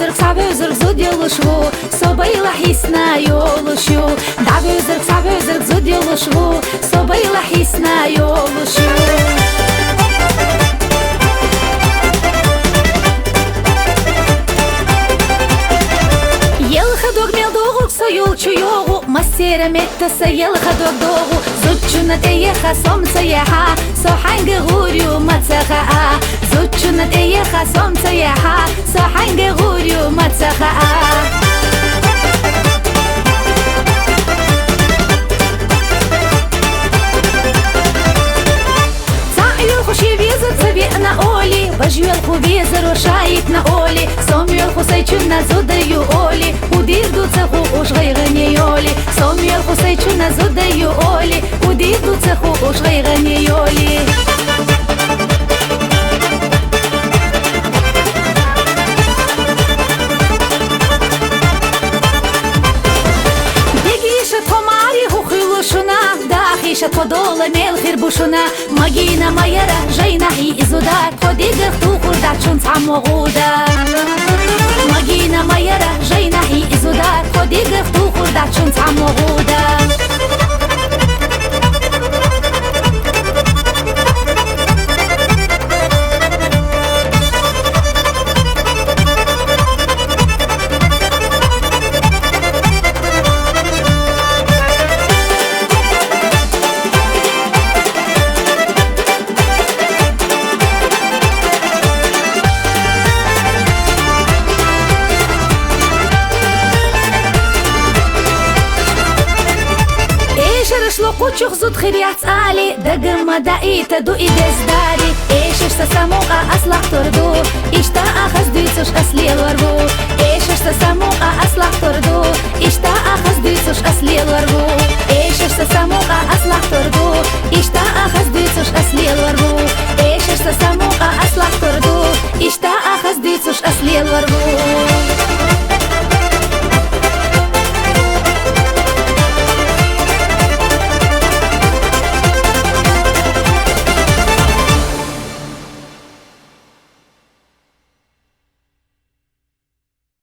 zırk sabe zırk zudiluşvu Sobayla hisna yoluşu Dabe zırk sabe zırk zudiluşvu Sobayla hisna yoluşu Юлчу йогу, мастера меттаса елха догдогу Зучуна тееха сомца яха, соханге гурю мацаха Зучуна тееха сомца яха, соханге гурю мацаха на олі, бажюелху візеру шаїт на олі Сомюелху сайчуна зудаю олі, удірду цеху уж гайгані олі Сомюелху сайчуна зудаю олі, удірду цеху уж гайгані олі Шат подола мел хирбушуна Магина майера жайна хи изудар Ходигер тухурда чун цамогуда Магина майера жайна хи изудар Ходигер тухурда чун цамогуда Кучух зуд хиряц али, дагма даита ду и бездари Эшешта самуа аслах торду, ишта ахаз дюцуш аслил варву Эшешта самуа аслах торду